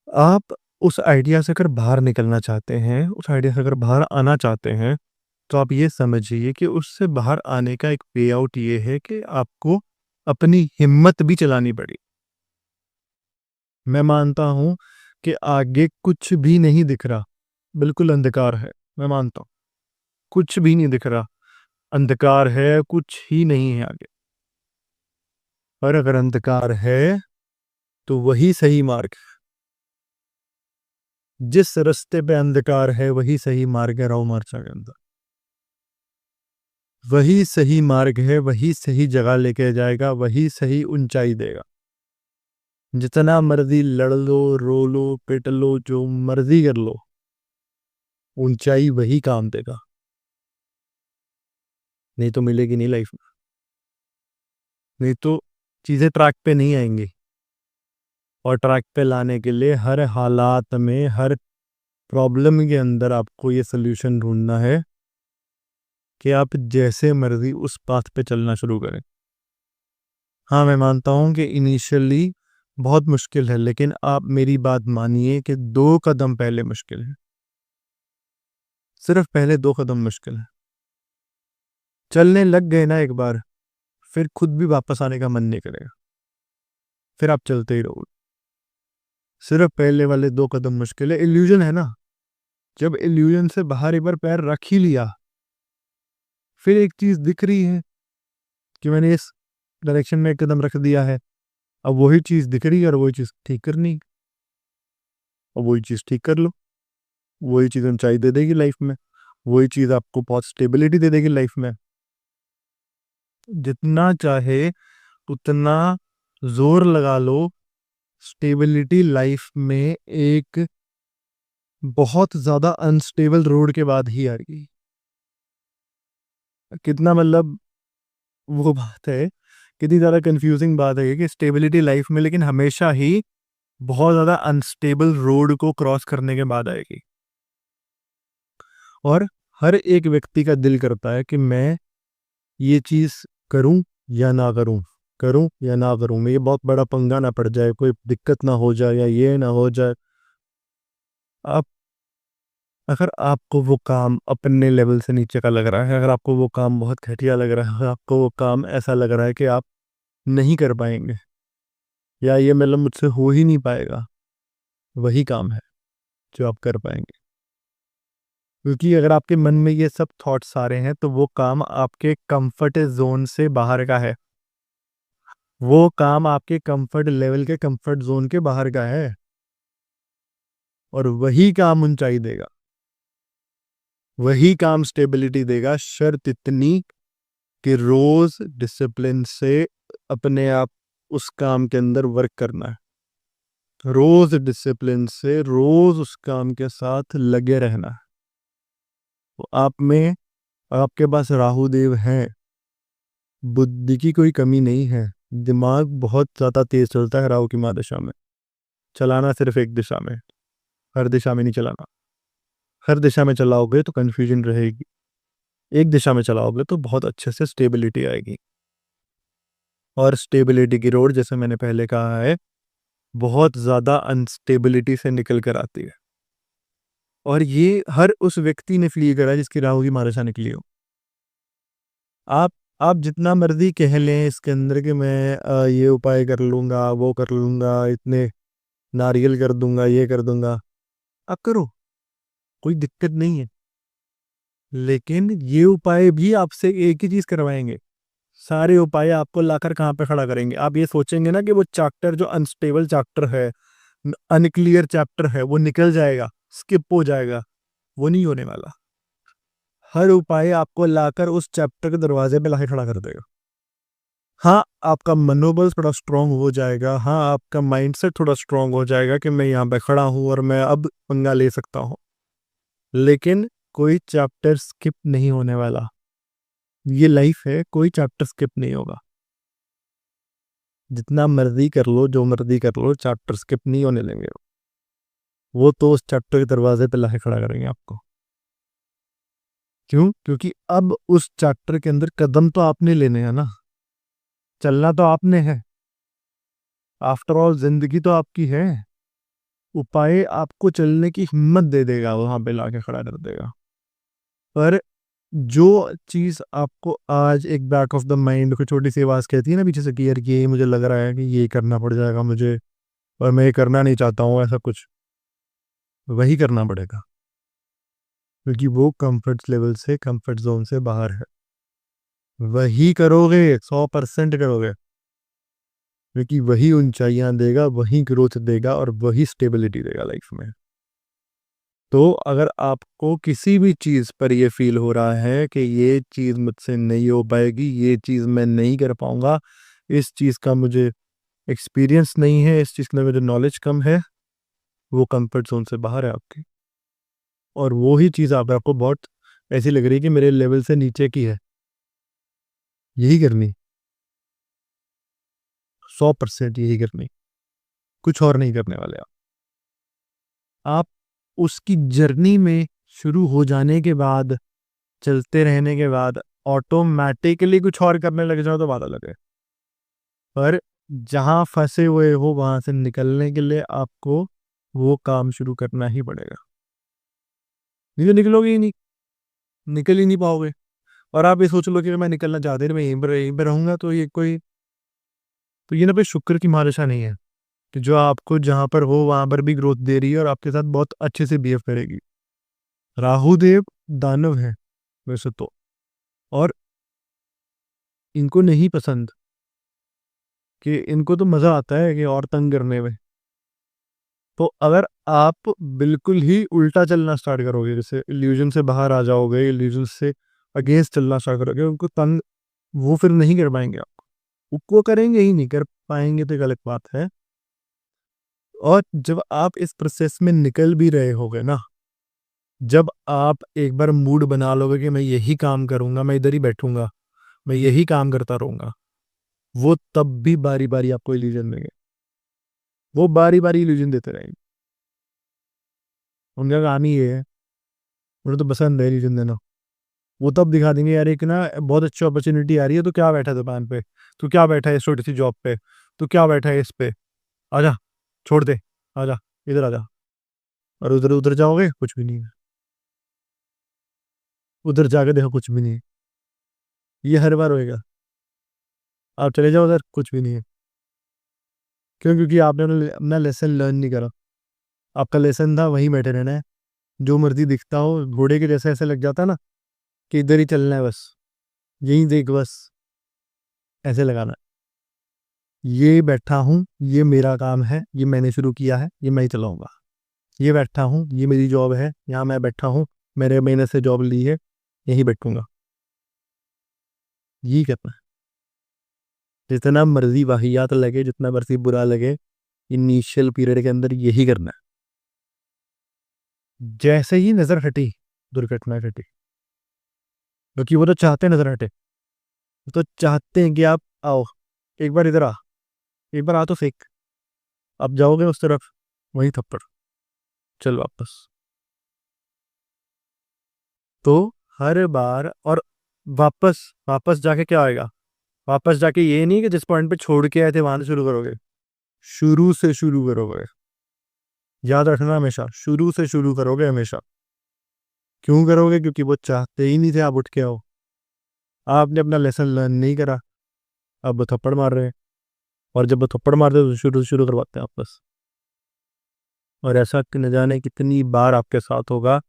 आप उस आइडिया से अगर बाहर निकलना चाहते हैं, उस आइडिया से अगर बाहर आना चाहते हैं, तो आप ये समझिए कि उससे बाहर आने का एक वे आउट ये है कि आपको अपनी हिम्मत भी चलानी पड़ी। मैं मानता हूं कि आगे कुछ भी नहीं दिख रहा, बिल्कुल अंधकार है, मैं मानता हूं कुछ भी नहीं दिख रहा, अंधकार है, कुछ ही नहीं है आगे। पर अगर अंधकार है तो वही सही मार्ग है। जिस रास्ते पे अंधकार है वही सही मार्ग है राव मार्चा के अंदर। वही सही मार्ग है, वही सही जगह लेके जाएगा, वही सही ऊंचाई देगा। जितना मर्जी लड़ लो, रो लो, पिट लो, जो मर्जी कर लो, ऊंचाई वही काम देगा, नहीं तो मिलेगी नहीं लाइफ में। नहीं तो चीजें ट्रैक पे नहीं आएंगी। और ट्रैक पे लाने के लिए हर हालात में, हर प्रॉब्लम के अंदर आपको ये सोल्यूशन ढूंढना है कि आप जैसे मर्जी उस पाथ पे चलना शुरू करें। हाँ, मैं मानता हूँ कि इनिशियली बहुत मुश्किल है, लेकिन आप मेरी बात मानिए कि 2 कदम पहले मुश्किल है। सिर्फ पहले 2 कदम मुश्किल है। चलने लग गए ना एक बार, फिर खुद भी वापस आने का मन नहीं करेगा, फिर आप चलते ही रहोगे। सिर्फ पहले वाले 2 कदम मुश्किल है। इल्यूजन है ना, जब इल्यूजन से बाहर एक बार पैर रख ही लिया, फिर एक चीज दिख रही है कि मैंने इस डायरेक्शन में एक कदम रख दिया है, अब वही चीज दिख रही है और वही चीज ठीक करनी है, और वही चीज ठीक कर लो। वही चीज ऊंचाई दे देगी लाइफ में, वही चीज आपको बहुत स्टेबिलिटी दे देगी लाइफ में। जितना चाहे उतना जोर लगा लो, स्टेबिलिटी लाइफ में एक बहुत ज्यादा अनस्टेबल रोड के बाद ही आएगी। कितना मतलब वो बात है, कितनी ज्यादा कंफ्यूजिंग बात है कि स्टेबिलिटी लाइफ में लेकिन हमेशा ही बहुत ज्यादा अनस्टेबल रोड को क्रॉस करने के बाद आएगी। और हर एक व्यक्ति का दिल करता है कि मैं ये चीज करूं या ना करूं, करूं या ना करूं, मैं ये बहुत बड़ा पंगा ना पड़ जाए, कोई दिक्कत ना हो जाए या ये ना हो जाए। आप अगर आपको वो काम अपने लेवल से नीचे का लग रहा है, अगर आपको वो काम बहुत घटिया लग रहा है, अगर आपको वो काम ऐसा लग रहा है कि आप नहीं कर पाएंगे या ये मतलब मुझसे हो ही नहीं पाएगा, वही काम है जो आप कर पाएंगे। क्योंकि अगर आपके मन में ये सब थॉट्स आ रहे हैं तो वो काम आपके कंफर्ट जोन से बाहर का है, वो काम आपके कंफर्ट लेवल के कंफर्ट जोन के बाहर का है, और वही काम ऊंचाई देगा, वही काम स्टेबिलिटी देगा, शर्त इतनी कि रोज डिसिप्लिन से अपने आप उस काम के अंदर वर्क करना है, रोज डिसिप्लिन से रोज उस काम के साथ लगे रहना है। तो आप में, आपके पास राहु देव है, बुद्धि की कोई कमी नहीं है, दिमाग बहुत ज़्यादा तेज़ चलता है राहु की महादशा में। चलाना सिर्फ़ एक दिशा में, हर दिशा में नहीं चलाना। हर दिशा में चलाओगे तो कन्फ्यूज़न रहेगी। एक दिशा में चलाओगे तो बहुत अच्छे से स्टेबिलिटी आएगी। और स्टेबिलिटी की रोड, जैसे मैंने पहले कहा है, बहुत ज़्यादा अनस्टेबिलिटी से निकल कर आती है। और ये हर उस व्यक्ति ने फ़ील करा है जिसकी राहु की महादशा निकली हो। आप जितना मर्ज़ी कह लें इसके अंदर कि मैं ये उपाय कर लूँगा, वो कर लूँगा, इतने नारियल कर दूँगा, ये कर दूँगा। आप करो, कोई दिक्कत नहीं है। लेकिन ये उपाय भी आपसे एक ही चीज़ करवाएँगे। सारे उपाय आपको लाकर कहाँ पे खड़ा करेंगे? आप ये सोचेंगे ना कि वो चैप्टर जो अनस्टेबल चैप्टर है, अनक्लियर चैप्टर है, वो निकल जाएगा, स्किप हो जाएगा। वो नहीं होने वाला। हर उपाय आपको लाकर उस चैप्टर के दरवाजे पे लाके खड़ा कर देगा। हाँ, आपका मनोबल थोड़ा स्ट्रॉन्ग हो जाएगा। हाँ, आपका माइंडसेट थोड़ा स्ट्रॉन्ग हो जाएगा कि मैं यहाँ पे खड़ा हूँ और मैं अब पंगा ले सकता हूँ। लेकिन कोई चैप्टर स्किप नहीं होने वाला। ये लाइफ है, कोई चैप्टर स्किप नहीं होगा। जितना मर्ज़ी कर लो, जो मर्ज़ी कर लो, चैप्टर स्किप नहीं होने देंगे। वो तो उस चैप्टर के दरवाजे पे लाके खड़ा करेंगे आपको। क्यों? क्योंकि अब उस चैप्टर के अंदर कदम तो आपने लेने हैं ना। चलना तो आपने है। आफ्टर ऑल ज़िंदगी तो आपकी है। उपाय आपको चलने की हिम्मत दे देगा, वहाँ पे लाके खड़ा कर देगा। पर जो चीज़ आपको आज एक बैक ऑफ द माइंड कोई छोटी-सी आवाज़ कहती है ना पीछे से कि यार ये मुझे लग रहा है कि ये करना पड़ जाएगा मुझे और मैं ये करना नहीं चाहता हूँ ऐसा कुछ, वही करना पड़ेगा। क्योंकि वो कम्फर्ट लेवल से, कम्फर्ट ज़ोन से बाहर है। वही करोगे, 100% करोगे। क्योंकि वही ऊँचाइयाँ देगा, वही ग्रोथ देगा और वही स्टेबिलिटी देगा लाइफ में। तो अगर आपको किसी भी चीज़ पर ये फ़ील हो रहा है कि ये चीज़ मुझसे नहीं हो पाएगी, ये चीज़ मैं नहीं कर पाऊँगा, इस चीज़ का मुझे एक्सपीरियंस नहीं है, इस चीज़ में मुझे नॉलेज कम है, वो कम्फर्ट ज़ोन से बाहर है आपके। और वो ही चीज़ आप आपको बहुत ऐसी लग रही है कि मेरे लेवल से नीचे की है। यही करनी, 100% यही करनी, कुछ और नहीं करने वाले आप। आप उसकी जर्नी में शुरू हो जाने के बाद, चलते रहने के बाद ऑटोमैटिकली कुछ और करने लग जाओ तो बात अलग है। पर जहाँ फँसे हुए हो वहाँ से निकलने के लिए आपको वो काम शुरू करना ही पड़ेगा। नहीं तो निकलोगे ही नहीं, निकल ही नहीं पाओगे। और आप ये सोच लो कि मैं निकलना चाहते नहीं, मैं यहीं पे रहूँगा तो ये ना कोई शुक्र की महादशा नहीं है, कि जो आपको जहाँ पर हो वहाँ पर भी ग्रोथ दे रही है और आपके साथ बहुत अच्छे से बिहेव करेगी। राहु देव दानव हैं वैसे तो, और इनको नहीं पसंद कि इनको तो मज़ा आता है कि और तंग करने में। तो अगर आप बिल्कुल ही उल्टा चलना स्टार्ट करोगे, जैसे इल्यूज़न से बाहर आ जाओगे, इल्यूज़न से अगेंस्ट चलना स्टार्ट करोगे, उनको तंग वो फिर नहीं कर पाएँगे आपको। वो करेंगे ही नहीं, कर पाएँगे तो एक अलग बात है। और जब आप इस प्रोसेस में निकल भी रहे होगे ना, जब आप एक बार मूड बना लोगे कि मैं यही काम करूँगा, मैं इधर ही बैठूँगा, मैं यही काम करता रहूँगा, वो तब भी बारी-बारी आपको इल्यूज़न देंगे। वो बारी-बारी इल्यूज़न देते रहेंगे। उनका काम ही ये है, उन्हें तो पसंद है इल्यूज़न देना। वो तब दिखा देंगे यार एक ना बहुत अच्छी अपॉर्च्युनिटी आ रही है, तू क्या बैठा है दुकान पे? तू क्या बैठा है इस छोटी-सी जॉब पे? तू क्या बैठा है इस पे? आजा, छोड़ दे, आजा, इधर आजा। और उधर उधर जाओगे, कुछ भी नहीं है। उधर जाके देखो कुछ भी नहीं है। ये हर बार होएगा। आप चले जाओ उधर, कुछ भी नहीं है। क्यों? क्योंकि आपने अपना लेसन लर्न नहीं करा। आपका लेसन था वहीं बैठे रहना है। जो मर्ज़ी दिखता हो, घोड़े के जैसे ऐसे लग जाता है ना कि इधर ही चलना है बस, यहीं देख बस, ऐसे लगाना है। ये बैठा हूँ, ये मेरा काम है, ये मैंने शुरू किया है, ये मैं ही चलाऊँगा। ये बैठा हूँ, ये मेरी जॉब है, यहाँ मैं बैठा हूँ, मैंने मेहनत से जॉब ली है, यहीं बैठूँगा। यही करना है। जितना मर्ज़ी वाहियात लगे, जितना मर्ज़ी बुरा लगे, इनिशियल पीरियड के अंदर यही करना है। जैसे ही नज़र हटी, दुर्घटना घटी। क्योंकि वो तो चाहते हैं नज़र हटे। वो तो चाहते हैं कि आप आओ, एक बार इधर आ, एक बार आ तो सेक। अब जाओगे उस तरफ, वही थप्पड़, चल वापस। तो हर बार, और वापस, वापस जाके क्या आएगा? वापस जाके ये नहीं कि जिस पॉइंट पे छोड़ के आए थे वहां से शुरू करोगे, शुरू से शुरू करोगे। याद रखना, हमेशा शुरू से शुरू करोगे, हमेशा। क्यों करोगे? क्योंकि वो चाहते ही नहीं थे आप उठ के आओ। आपने अपना लेसन लर्न नहीं करा, अब वो थप्पड़ मार रहे हैं। और जब वो थप्पड़ मारते हैं तो शुरू से शुरू करवाते हैं आपस। और ऐसा कि न जाने कितनी बार आपके साथ होगा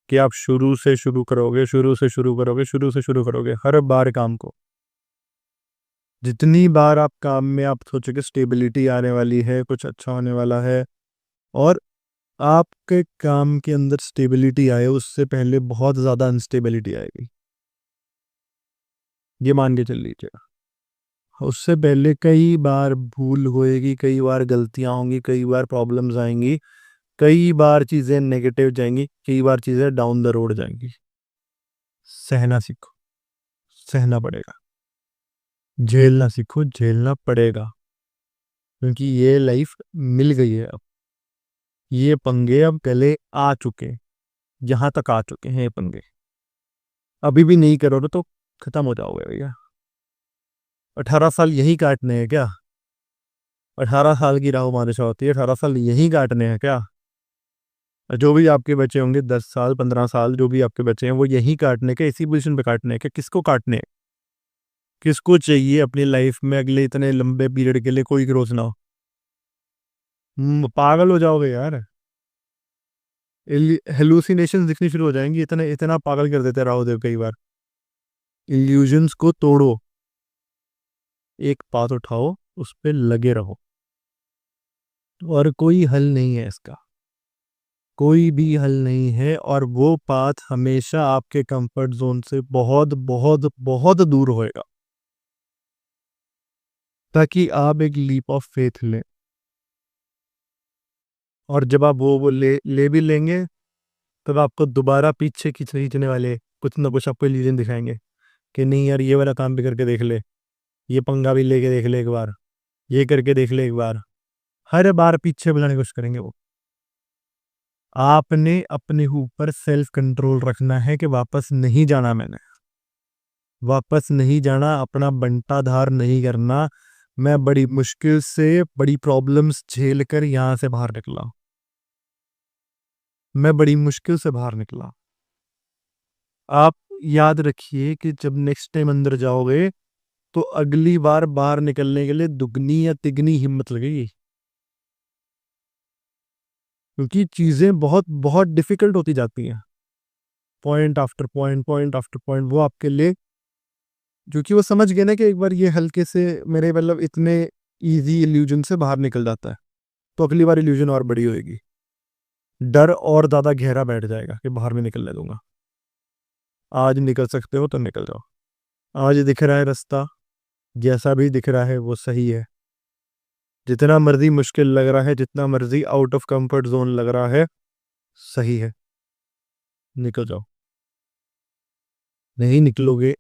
कि आप शुरू से शुरू करोगे, शुरू से शुरू करोगे, शुरू से शुरू करोगे हर बार काम को। जितनी बार आप काम में आप सोचोगे स्टेबिलिटी आने वाली है, कुछ अच्छा होने वाला है, और आपके काम के अंदर स्टेबिलिटी आए, उससे पहले बहुत ज़्यादा अनस्टेबिलिटी आएगी, ये मान के चल लीजिएगा। उससे पहले कई बार भूल होएगी, कई बार गलतियां होंगी, कई बार प्रॉब्लम्स आएंगी, कई बार चीज़ें नेगेटिव जाएंगी, कई बार चीज़ें डाउन द रोड जाएंगी। सहना सीखो, सहना पड़ेगा। झेलना सीखो, झेलना पड़ेगा। क्योंकि ये लाइफ मिल गई है अब, ये पंगे अब गले आ चुके, जहां तक आ चुके हैं ये पंगे। अभी भी नहीं करोगे तो खत्म हो जाओगे भैया। 18 साल यही काटने हैं क्या? 18 साल की राहु मारिशा होती है, 18 साल यही काटने हैं क्या? जो भी आपके बच्चे होंगे, 10 साल 15 साल जो भी आपके बच्चे हैं, वो यही काटने के, इसी पोजिशन पे काटने हैं क्या? किसको काटने हैं? किसको चाहिए अपनी लाइफ में अगले इतने लंबे पीरियड के लिए कोई ग्रोथ ना हो? पागल हो जाओगे यार। हेलुसिनेशन दिखनी शुरू हो जाएंगी, इतना इतना पागल कर देते हैं राहु देव कई बार। इल्यूजन्स को तोड़ो, एक पाथ उठाओ, उस पे लगे रहो। और कोई हल नहीं है इसका, कोई भी हल नहीं है। और वो पाथ हमेशा आपके कंफर्ट जोन से बहुत बहुत बहुत दूर होएगा, ताकि आप एक लीप ऑफ फेथ लें। और जब आप वो ले भी लेंगे, तब आपको दोबारा पीछे खींचने वाले कुछ ना कुछ आपको इल्यूजन दिखाएंगे कि नहीं यार, ये वाला काम भी करके देख ले, ये पंगा भी लेके देख ले एक बार, ये करके देख ले एक बार। हर बार पीछे बुलाने की कोशिश करेंगे वो। आपने अपने ऊपर सेल्फ कंट्रोल रखना है कि वापस नहीं जाना, मैंने वापस नहीं जाना, अपना बंटाधार नहीं करना। मैं बड़ी मुश्किल से, बड़ी प्रॉब्लम्स झेल कर यहां से बाहर निकला, मैं बड़ी मुश्किल से बाहर निकला। आप याद रखिए कि जब नेक्स्ट टाइम अंदर जाओगे, तो अगली बार बाहर निकलने के लिए दुगनी या तिगनी हिम्मत लगेगी। क्योंकि चीजें बहुत बहुत डिफिकल्ट होती जाती हैं, point after point, point after point, वो आपके लिए। क्योंकि वो समझ गए ना कि एक बार ये हल्के से मेरे मतलब इतने इजी इल्यूजन से बाहर निकल जाता है, तो अगली बार इल्यूजन और बड़ी होएगी, डर और ज्यादा गहरा बैठ जाएगा कि बाहर नहीं निकलने दूंगा। आज निकल सकते हो तो निकल जाओ। आज दिख रहा है रास्ता, जैसा भी दिख रहा है वो सही है। जितना मर्जी मुश्किल लग रहा है, जितना मर्जी आउट ऑफ कंफर्ट जोन लग रहा है, सही है, निकल जाओ। नहीं निकलोगे,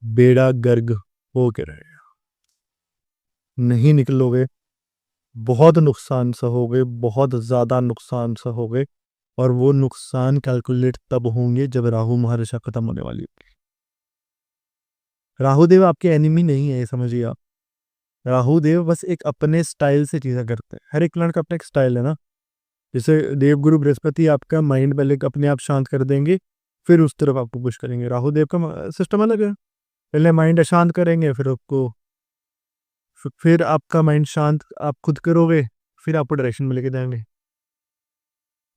बेड़ा गर्क हो के रहेगा। नहीं निकलोगे, बहुत नुकसान सहोगे, बहुत ज्यादा नुकसान सहोगे। और वो नुकसान कैलकुलेट तब होंगे जब राहु महादशा खत्म होने वाली होगी। राहु देव आपके एनिमी नहीं है, ये समझिए आप। राहु देव बस एक अपने स्टाइल से चीजें करते हैं, हर एक प्लानेट का अपना एक स्टाइल है ना। जैसे देवगुरु बृहस्पति आपका माइंड पहले अपने आप शांत कर देंगे, फिर उस तरफ आपको पुश करेंगे। राहु देव का सिस्टम अलग है, पहले माइंड अशांत करेंगे, फिर आपको, फिर आपका माइंड शांत आप खुद करोगे, फिर आपको डायरेक्शन में लेके जाएंगे।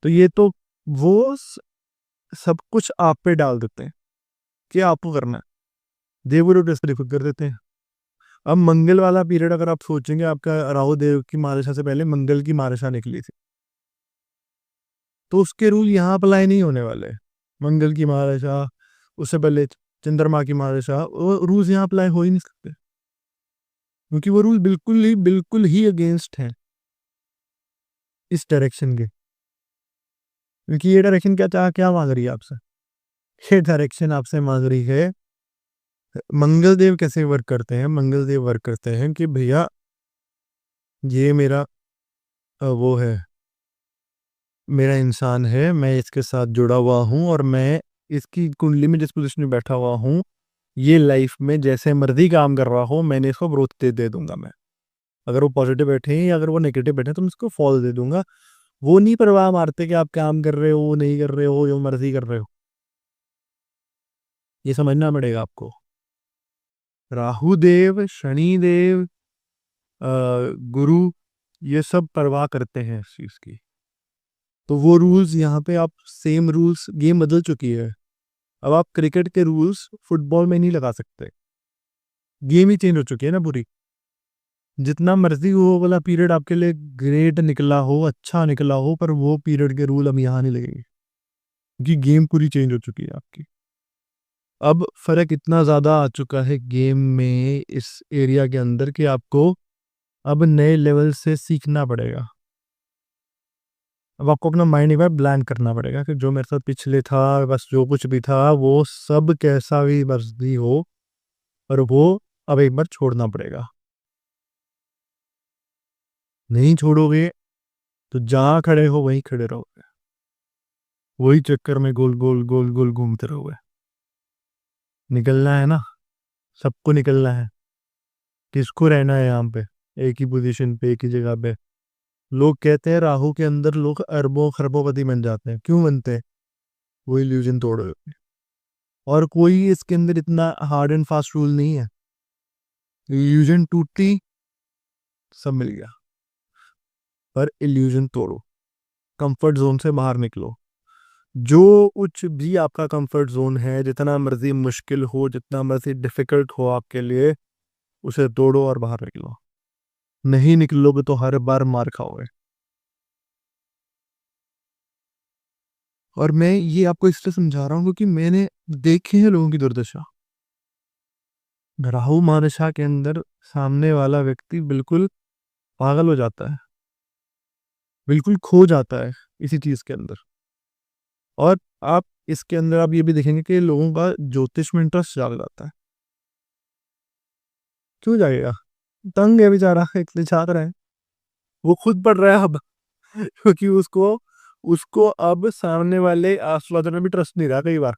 तो ये तो वो सब कुछ आप पे डाल देते हैं कि आपको करना है। देवगुरु बृहस्पति खुद कर देते हैं। अब मंगल वाला पीरियड अगर आप सोचेंगे, आपका राहु देव की महादशा से पहले मंगल की महादशा निकली थी, तो उसके रूल यहाँ अप्लाई नहीं होने वाले। मंगल की महादशा, उससे पहले चंद्रमा की महादशा, वो रूल्स यहाँ अप्लाई हो ही नहीं सकते, क्योंकि वो रूल बिल्कुल ही अगेंस्ट हैं इस डायरेक्शन के। क्योंकि ये डायरेक्शन क्या मांग रही है आपसे? ये डायरेक्शन आपसे मांग रही है मंगल देव कैसे वर्क करते हैं? मंगल देव वर्क करते हैं कि भैया ये मेरा वो है, मेरा इंसान है, मैं इसके साथ जुड़ा हुआ हूँ और मैं इसकी कुंडली में जिस पोजीशन में बैठा हुआ हूँ, ये लाइफ में जैसे मर्जी काम कर रहा हो, मैंने इसको ग्रोथ दे दूंगा मैं। अगर वो पॉजिटिव बैठे हैं या अगर वो नेगेटिव बैठे हैं तो मैं इसको फॉल दे दूंगा। वो नहीं परवाह मारते कि आप काम कर रहे हो नहीं कर रहे हो, जो मर्जी कर रहे हो। ये समझना पड़ेगा आपको। राहु देव, शनि देव, गुरु, ये सब परवाह करते हैं इस चीज की। तो वो रूल्स यहाँ पे आप सेम रूल्स, गेम बदल चुकी है। अब आप क्रिकेट के रूल्स फुटबॉल में नहीं लगा सकते। गेम ही चेंज हो चुकी है ना पूरी। जितना मर्जी वो वाला पीरियड आपके लिए ग्रेट निकला हो, अच्छा निकला हो, पर वो पीरियड के रूल अब यहाँ नहीं लगेंगे क्योंकि गेम पूरी चेंज हो चुकी है आपकी। अब फर्क इतना ज्यादा आ चुका है गेम में इस एरिया के अंदर कि आपको अब नए लेवल से सीखना पड़ेगा। अब आपको अपना माइंड एक बार ब्लैंक करना पड़ेगा कि जो मेरे साथ पिछले था, बस जो कुछ भी था वो सब कैसा भी बस भी हो, और वो अब एक बार छोड़ना पड़ेगा। नहीं छोड़ोगे तो जहां खड़े हो वहीं खड़े रहोगे, वही चक्कर में गोल गोल गोल गोल घूमते रहोगे। निकलना है ना, सबको निकलना है। किसको रहना है यहाँ पे एक ही पोजीशन पे, एक ही जगह पे? लोग कहते हैं राहु के अंदर लोग अरबों खरबोपति बन जाते हैं। क्यों बनते हैं? वो इल्यूजन तोड़ो। और कोई इसके अंदर इतना हार्ड एंड फास्ट रूल नहीं है। इल्यूजन टूटी, सब मिल गया। पर इल्यूजन तोड़ो, कंफर्ट जोन से बाहर निकलो। जो कुछ भी आपका कंफर्ट जोन है, जितना मर्जी मुश्किल हो, जितना मर्जी डिफिकल्ट हो आपके लिए, उसे तोड़ो और बाहर निकलो। नहीं निकलोगे तो हर बार मार खाओगे। और मैं ये आपको इसलिए समझा रहा हूँ क्योंकि मैंने देखे हैं लोगों की दुर्दशा। राहु महादशा के अंदर सामने वाला व्यक्ति बिल्कुल पागल हो जाता है, बिल्कुल खो जाता है इसी चीज के अंदर। और आप इसके अंदर आप ये भी देखेंगे कि लोगों का ज्योतिष में इंटरेस्ट जाग जाता है। क्यों जाएगा? तंग है बेचारा, इसलिए छात्र है। वो खुद पढ़ रहा है अब क्योंकि उसको उसको अब सामने वाले एस्ट्रोलॉजर में भी ट्रस्ट नहीं रहा कई बार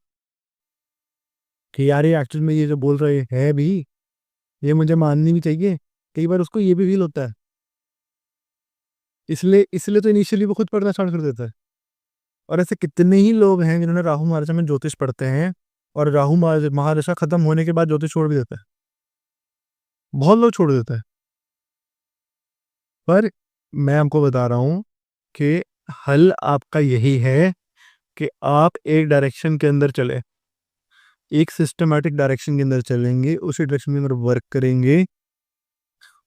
कि यार ये एक्चुअल में ये जो बोल रहे हैं भी, ये मुझे माननी भी चाहिए। कई बार उसको ये भी फील होता है। इसलिए इसलिए तो इनिशियली वो खुद पढ़ना स्टार्ट कर देता है। और ऐसे कितने ही लोग हैं जिन्होंने राहु महादशा में ज्योतिष पढ़ते हैं और राहु महादशा खत्म होने के बाद ज्योतिष छोड़ भी देता है। बहुत लोग छोड़ देते हैं। पर मैं आपको बता रहा हूं कि हल आपका यही है कि आप एक डायरेक्शन के अंदर चले, एक सिस्टमैटिक डायरेक्शन के अंदर चलेंगे, उसी डायरेक्शन के अंदर वर्क करेंगे।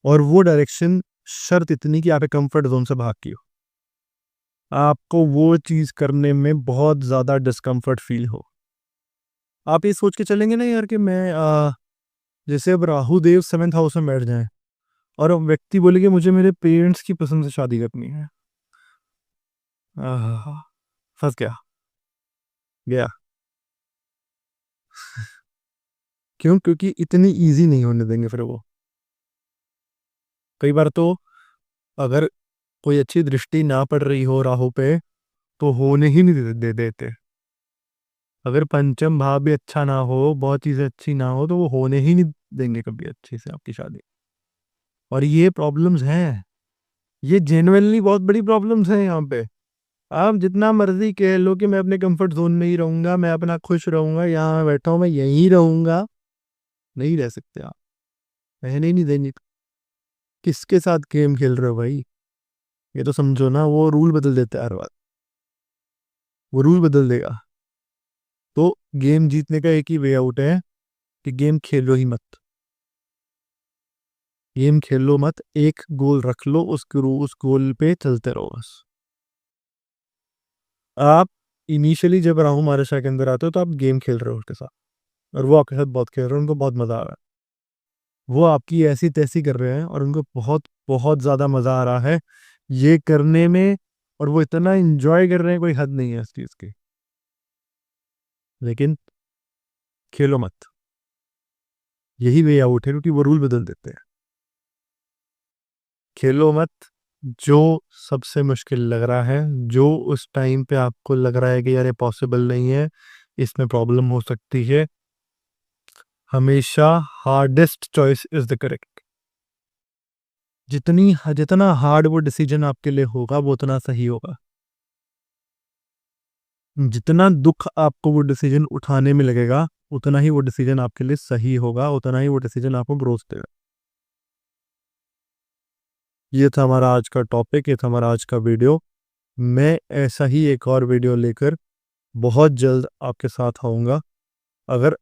और वो डायरेक्शन शर्त इतनी कि आप कंफर्ट जोन से भाग की हो, आपको वो चीज करने में बहुत ज्यादा डिस्कम्फर्ट फील हो। आप ये सोच के चलेंगे ना यार कि मैं जैसे अब राहु देव 7th हाउस में बैठ जाए और अब व्यक्ति बोले कि मुझे मेरे पेरेंट्स की पसंद से शादी करनी है, आहा, फंस गया। गया। क्यों? क्योंकि इतनी इजी नहीं होने देंगे फिर वो। कई बार तो अगर कोई अच्छी दृष्टि ना पड़ रही हो राहु पे तो होने ही नहीं दे देते। अगर पंचम भाव भी अच्छा ना हो, बहुत चीजें अच्छी ना हो, तो वो होने ही नहीं देंगे कभी अच्छी से आपकी शादी। और ये प्रॉब्लम्स हैं, ये जेन्युइनली बहुत बड़ी प्रॉब्लम्स हैं यहाँ पे। आप जितना मर्जी कह लो कि मैं अपने कंफर्ट जोन में ही रहूंगा, मैं अपना खुश रहूंगा, यहाँ बैठा हूँ मैं यहीं रहूंगा, नहीं रह सकते आप। रहने ही नहीं देंगे। किसके साथ गेम खेल रहे हो भाई? ये तो समझो ना, वो रूल बदल देता है हर बार। वो रूल बदल देगा। तो गेम जीतने का एक ही वे आउट है कि गेम खेलो ही मत। गेम खेलो मत, एक गोल रख लो, उस गोल पे चलते रहो बस। आप इनिशियली जब राहु महादशा के अंदर आते हो तो आप गेम खेल रहे हो उसके साथ, और वो आपके साथ बहुत खेल रहे हैं, उनको बहुत मजा आ रहा है। वो आपकी ऐसी तैसी कर रहे हैं और उनको बहुत बहुत ज्यादा मजा आ रहा है ये करने में। और वो इतना एंजॉय कर रहे हैं, कोई हद नहीं है इस चीज की। लेकिन खेलो मत। यही वे आउट है, क्योंकि वो रूल बदल देते हैं। खेलो मत, जो सबसे मुश्किल लग रहा है, जो उस टाइम पे आपको लग रहा है कि यार ये पॉसिबल नहीं है, इसमें प्रॉब्लम हो सकती है, हमेशा hardest choice is the correct. जितना हार्ड वो डिसीजन आपके लिए होगा, वो उतना सही होगा। जितना दुख आपको वो डिसीजन उठाने में लगेगा, उतना ही वो डिसीजन आपके लिए सही होगा, उतना ही वो डिसीजन आपको ग्रोथ देगा। ये था हमारा आज का टॉपिक, ये था हमारा आज का वीडियो। मैं ऐसा ही एक और वीडियो लेकर बहुत जल्द आपके साथ आऊँगा। अगर